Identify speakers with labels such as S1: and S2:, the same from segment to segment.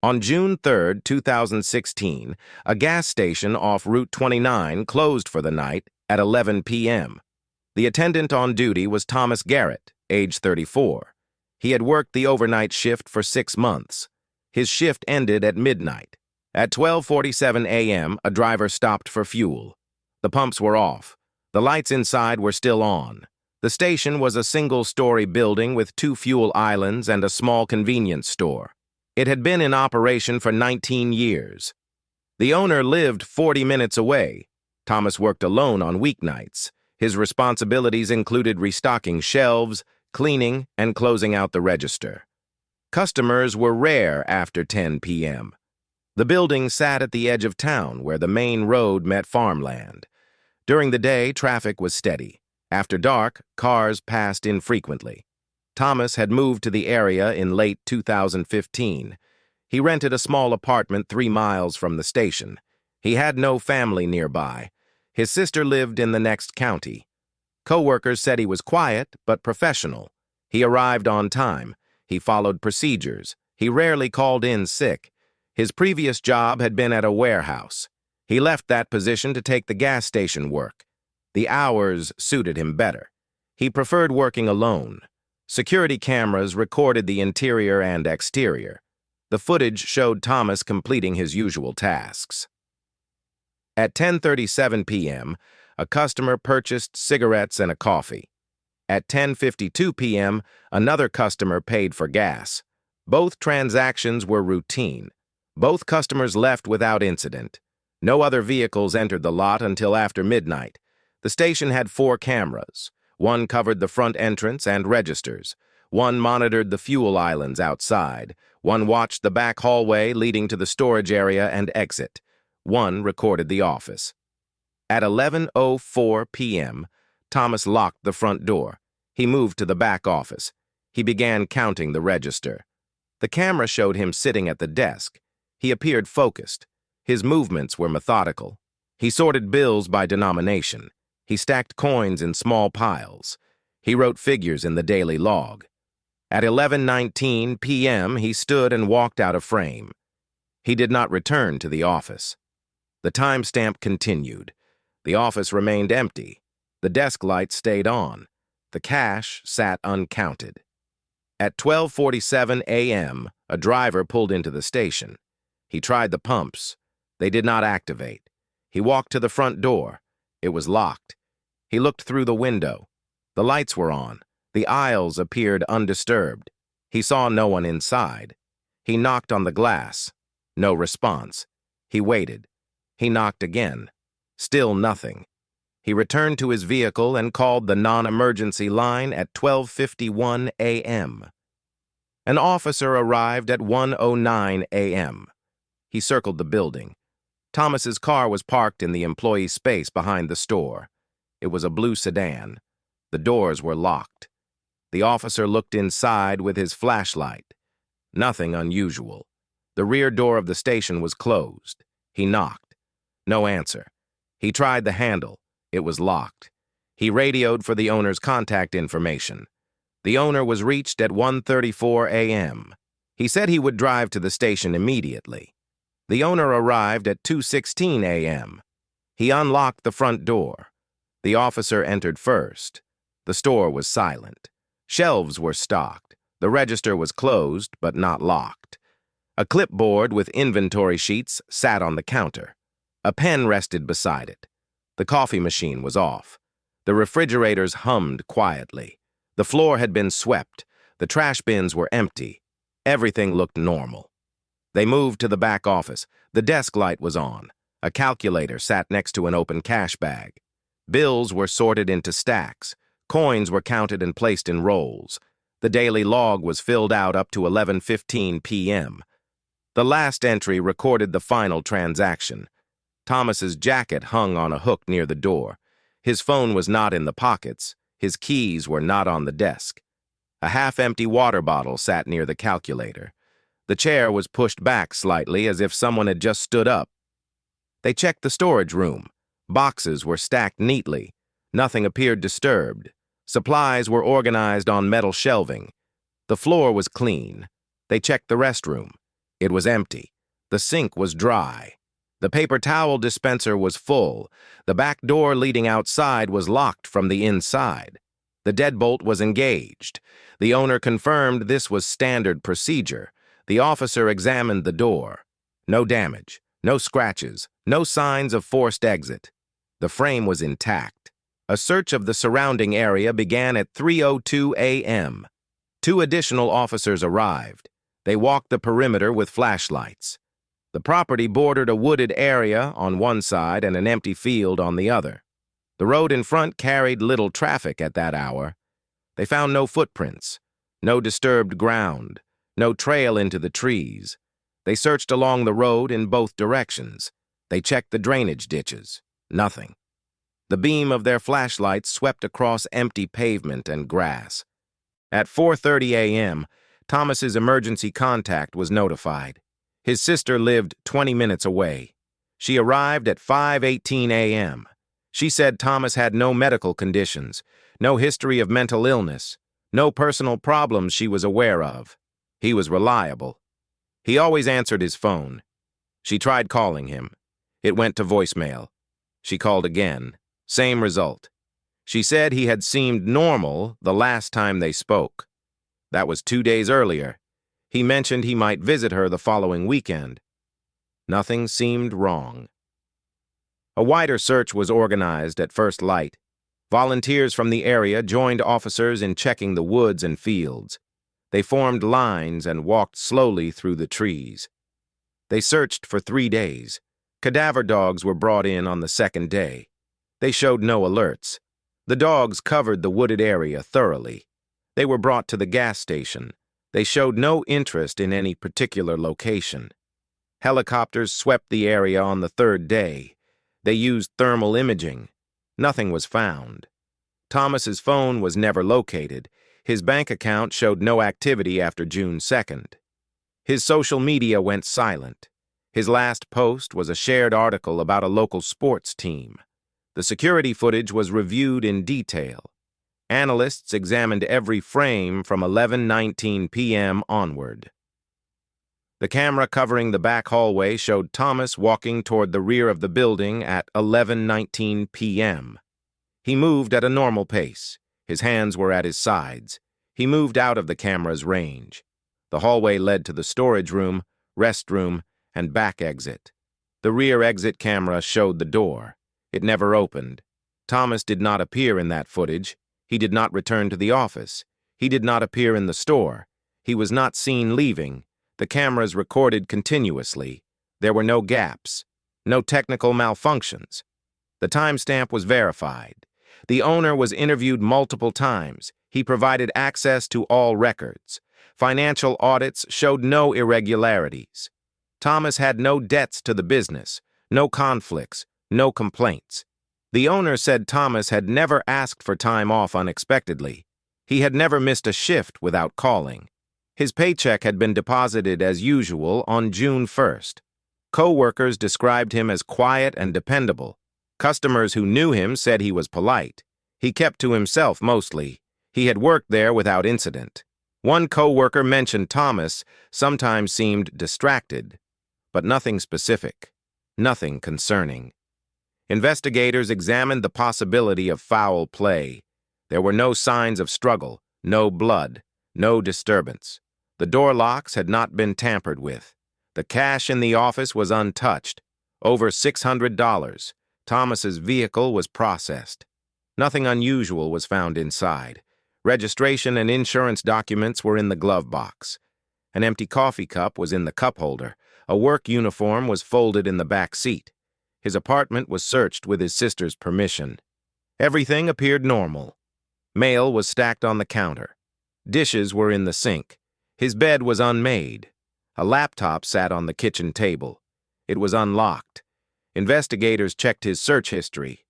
S1: On June 3, 2016, a gas station off Route 29 closed for the night at 11 p.m. The attendant on duty was Thomas Garrett, age 34. He had worked the overnight shift for 6 months. His shift ended at midnight. At 12:47 a.m., a driver stopped for fuel. The pumps were off. The lights inside were still on. The station was a single-story building with 2 fuel islands and a small convenience store. It had been in operation for 19 years. The owner lived 40 minutes away. Thomas worked alone on weeknights. His responsibilities included restocking shelves, cleaning, and closing out the register. Customers were rare after 10 p.m. The building sat at the edge of town where the main road met farmland. During the day, traffic was steady. After dark, cars passed infrequently. Thomas had moved to the area in late 2015. He rented a small apartment 3 miles from the station. He had no family nearby. His sister lived in the next county. Co-workers said he was quiet but professional. He arrived on time. He followed procedures. He rarely called in sick. His previous job had been at a warehouse. He left that position to take the gas station work. The hours suited him better. He preferred working alone. Security cameras recorded the interior and exterior. The footage showed Thomas completing his usual tasks. At 10:37 p.m., a customer purchased cigarettes and a coffee. At 10:52 p.m., another customer paid for gas. Both transactions were routine. Both customers left without incident. No other vehicles entered the lot until after midnight. The station had 4 cameras. One covered the front entrance and registers. One monitored the fuel islands outside. One watched the back hallway leading to the storage area and exit. One recorded the office. At 11:04 p.m., Thomas locked the front door. He moved to the back office. He began counting the register. The camera showed him sitting at the desk. He appeared focused. His movements were methodical. He sorted bills by denomination. He stacked coins in small piles. He wrote figures in the daily log. At 11:19 p.m., he stood and walked out of frame. He did not return to the office. The timestamp continued. The office remained empty. The desk light stayed on. The cash sat uncounted. At 12:47 a.m., a driver pulled into the station. He tried the pumps. They did not activate. He walked to the front door. It was locked. He looked through the window. The lights were on. The aisles appeared undisturbed. He saw no one inside. He knocked on the glass. No response. He waited. He knocked again. Still nothing. He returned to his vehicle and called the non-emergency line at 12:51 a.m. An officer arrived at 1:09 a.m. He circled the building. Thomas's car was parked in the employee space behind the store. It was a blue sedan. The doors were locked. The officer looked inside with his flashlight. Nothing unusual. The rear door of the station was closed. He knocked. No answer. He tried the handle. It was locked. He radioed for the owner's contact information. The owner was reached at 1:34 a.m. He said he would drive to the station immediately. The owner arrived at 2:16 a.m. He unlocked the front door. The officer entered first. The store was silent. Shelves were stocked. The register was closed, but not locked. A clipboard with inventory sheets sat on the counter. A pen rested beside it. The coffee machine was off. The refrigerators hummed quietly. The floor had been swept. The trash bins were empty. Everything looked normal. They moved to the back office. The desk light was on. A calculator sat next to an open cash bag. Bills were sorted into stacks. Coins were counted and placed in rolls. The daily log was filled out up to 11:15 p.m. The last entry recorded the final transaction. Thomas's jacket hung on a hook near the door. His phone was not in the pockets. His keys were not on the desk. A half-empty water bottle sat near the calculator. The chair was pushed back slightly as if someone had just stood up. They checked the storage room. Boxes were stacked neatly. Nothing appeared disturbed. Supplies were organized on metal shelving. The floor was clean. They checked the restroom. It was empty. The sink was dry. The paper towel dispenser was full. The back door leading outside was locked from the inside. The deadbolt was engaged. The owner confirmed this was standard procedure. The officer examined the door. No damage, no scratches, no signs of forced exit. The frame was intact. A search of the surrounding area began at 3:02 a.m. 2 additional officers arrived. They walked the perimeter with flashlights. The property bordered a wooded area on one side and an empty field on the other. The road in front carried little traffic at that hour. They found no footprints, no disturbed ground, no trail into the trees. They searched along the road in both directions. They checked the drainage ditches. Nothing. The beam of their flashlights swept across empty pavement and grass. At 4:30 a.m., Thomas's emergency contact was notified. His sister lived 20 minutes away. She arrived at 5:18 a.m. She said Thomas had no medical conditions, no history of mental illness, no personal problems she was aware of. He was reliable. He always answered his phone. She tried calling him. It went to voicemail. She called again. Same result. She said he had seemed normal the last time they spoke. That was 2 days earlier. He mentioned he might visit her the following weekend. Nothing seemed wrong. A wider search was organized at first light. Volunteers from the area joined officers in checking the woods and fields. They formed lines and walked slowly through the trees. They searched for 3 days. Cadaver dogs were brought in on the second day. They showed no alerts. The dogs covered the wooded area thoroughly. They were brought to the gas station. They showed no interest in any particular location. Helicopters swept the area on the third day. They used thermal imaging. Nothing was found. Thomas's phone was never located. His bank account showed no activity after June 2nd. His social media went silent. His last post was a shared article about a local sports team. The security footage was reviewed in detail. Analysts examined every frame from 11:19 p.m. onward. The camera covering the back hallway showed Thomas walking toward the rear of the building at 11:19 p.m. He moved at a normal pace. His hands were at his sides. He moved out of the camera's range. The hallway led to the storage room, restroom, and back exit. The rear exit camera showed the door. It never opened. Thomas did not appear in that footage. He did not return to the office. He did not appear in the store. He was not seen leaving. The cameras recorded continuously. There were no gaps, no technical malfunctions. The timestamp was verified. The owner was interviewed multiple times. He provided access to all records. Financial audits showed no irregularities. Thomas had no debts to the business, no conflicts, no complaints. The owner said Thomas had never asked for time off unexpectedly. He had never missed a shift without calling. His paycheck had been deposited as usual on June 1st. Co-workers described him as quiet and dependable. Customers who knew him said he was polite. He kept to himself mostly. He had worked there without incident. One co-worker mentioned Thomas sometimes seemed distracted, but nothing specific, nothing concerning. Investigators examined the possibility of foul play. There were no signs of struggle, no blood, no disturbance. The door locks had not been tampered with. The cash in the office was untouched. Over $600. Thomas's vehicle was processed. Nothing unusual was found inside. Registration and insurance documents were in the glove box. An empty coffee cup was in the cup holder. A work uniform was folded in the back seat. His apartment was searched with his sister's permission. Everything appeared normal. Mail was stacked on the counter. Dishes were in the sink. His bed was unmade. A laptop sat on the kitchen table. It was unlocked. Investigators checked his search history.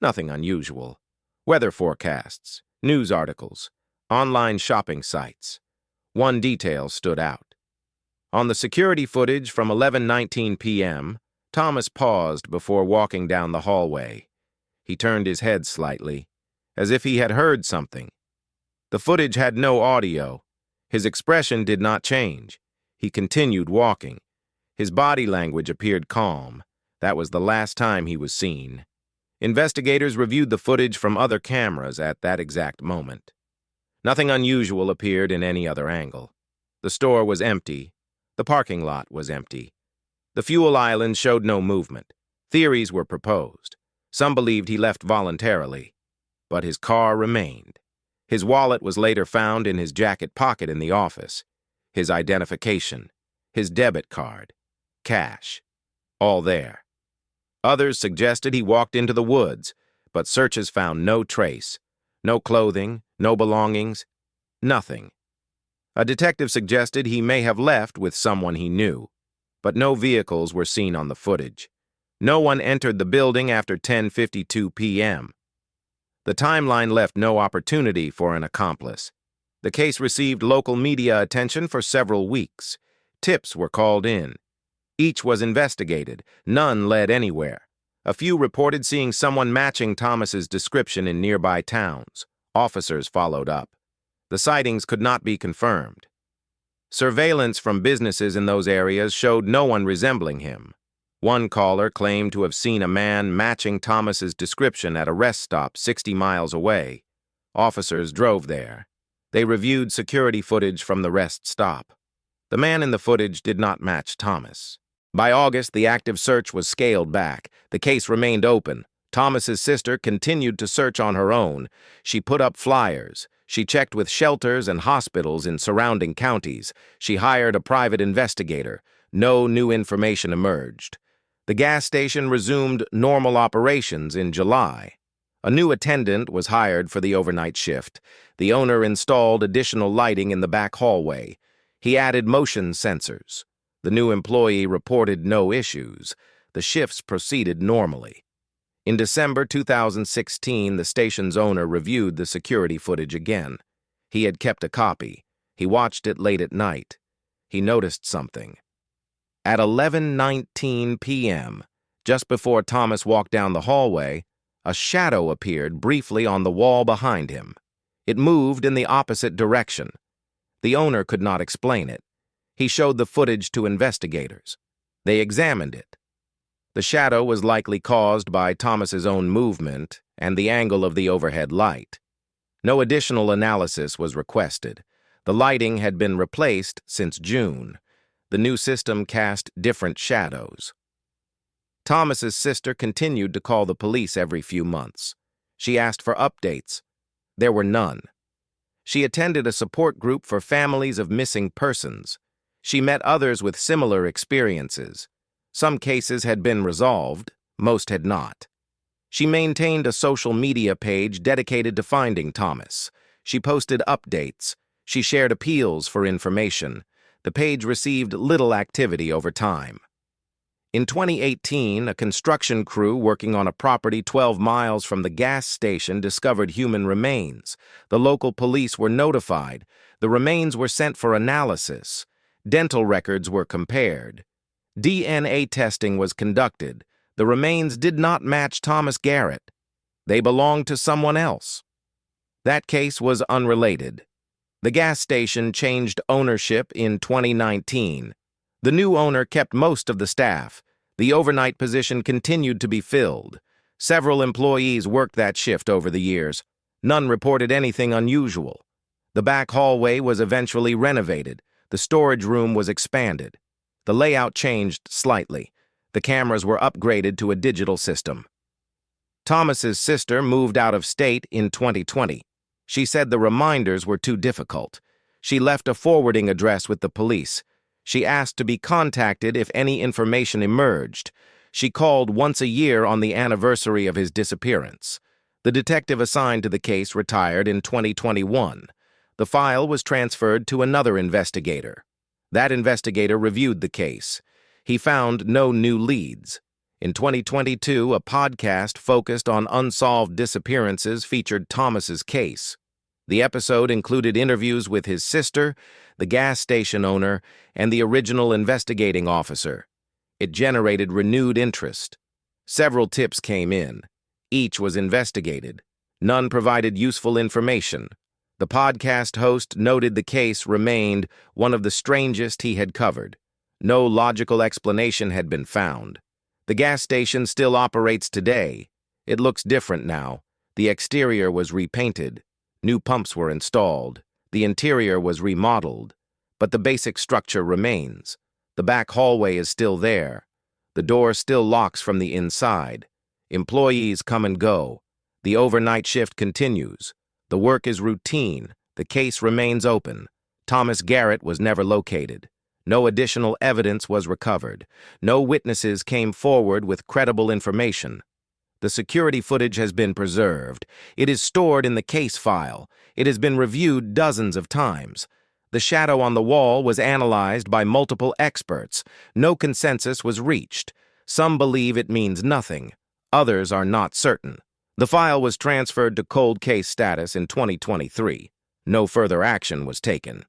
S1: Nothing unusual. Weather forecasts, news articles, online shopping sites. One detail stood out. On the security footage from 11:19 p.m., Thomas paused before walking down the hallway. He turned his head slightly, as if he had heard something. The footage had no audio. His expression did not change. He continued walking. His body language appeared calm. That was the last time he was seen. Investigators reviewed the footage from other cameras at that exact moment. Nothing unusual appeared in any other angle. The store was empty. The parking lot was empty. The fuel island showed no movement. Theories were proposed. Some believed he left voluntarily. But his car remained. His wallet was later found in his jacket pocket in the office. His identification, his debit card, cash, all there. Others suggested he walked into the woods, but searches found no trace, no clothing, no belongings, nothing. A detective suggested he may have left with someone he knew, but no vehicles were seen on the footage. No one entered the building after 10:52 p.m. The timeline left no opportunity for an accomplice. The case received local media attention for several weeks. Tips were called in. Each was investigated. None led anywhere. A few reported seeing someone matching Thomas's description in nearby towns. Officers followed up. The sightings could not be confirmed. Surveillance from businesses in those areas showed no one resembling him. One caller claimed to have seen a man matching Thomas's description at a rest stop 60 miles away. Officers drove there. They reviewed security footage from the rest stop. The man in the footage did not match Thomas. By August, the active search was scaled back. The case remained open. Thomas's sister continued to search on her own. She put up flyers. She checked with shelters and hospitals in surrounding counties. She hired a private investigator. No new information emerged. The gas station resumed normal operations in July. A new attendant was hired for the overnight shift. The owner installed additional lighting in the back hallway. He added motion sensors. The new employee reported no issues. The shifts proceeded normally. In December 2016, the station's owner reviewed the security footage again. He had kept a copy. He watched it late at night. He noticed something. At 11:19 p.m., just before Thomas walked down the hallway, a shadow appeared briefly on the wall behind him. It moved in the opposite direction. The owner could not explain it. He showed the footage to investigators. They examined it. The shadow was likely caused by Thomas's own movement and the angle of the overhead light. No additional analysis was requested. The lighting had been replaced since June. The new system cast different shadows. Thomas's sister continued to call the police every few months. She asked for updates. There were none. She attended a support group for families of missing persons. She met others with similar experiences. Some cases had been resolved, most had not. She maintained a social media page dedicated to finding Thomas. She posted updates. She shared appeals for information. The page received little activity over time. In 2018, a construction crew working on a property 12 miles from the gas station discovered human remains. The local police were notified. The remains were sent for analysis. Dental records were compared. DNA testing was conducted. The remains did not match Thomas Garrett. They belonged to someone else. That case was unrelated. The gas station changed ownership in 2019. The new owner kept most of the staff. The overnight position continued to be filled. Several employees worked that shift over the years. None reported anything unusual. The back hallway was eventually renovated. The storage room was expanded. The layout changed slightly. The cameras were upgraded to a digital system. Thomas's sister moved out of state in 2020. She said the reminders were too difficult. She left a forwarding address with the police. She asked to be contacted if any information emerged. She called once a year on the anniversary of his disappearance. The detective assigned to the case retired in 2021. The file was transferred to another investigator. That investigator reviewed the case. He found no new leads. In 2022, a podcast focused on unsolved disappearances featured Thomas's case. The episode included interviews with his sister, the gas station owner, and the original investigating officer. It generated renewed interest. Several tips came in. Each was investigated. None provided useful information. The podcast host noted the case remained one of the strangest he had covered. No logical explanation had been found. The gas station still operates today. It looks different now. The exterior was repainted. New pumps were installed. The interior was remodeled. But the basic structure remains. The back hallway is still there. The door still locks from the inside. Employees come and go. The overnight shift continues. The work is routine. The case remains open. Thomas Garrett was never located. No additional evidence was recovered. No witnesses came forward with credible information. The security footage has been preserved. It is stored in the case file. It has been reviewed dozens of times. The shadow on the wall was analyzed by multiple experts. No consensus was reached. Some believe it means nothing. Others are not certain. The file was transferred to cold case status in 2023. No further action was taken.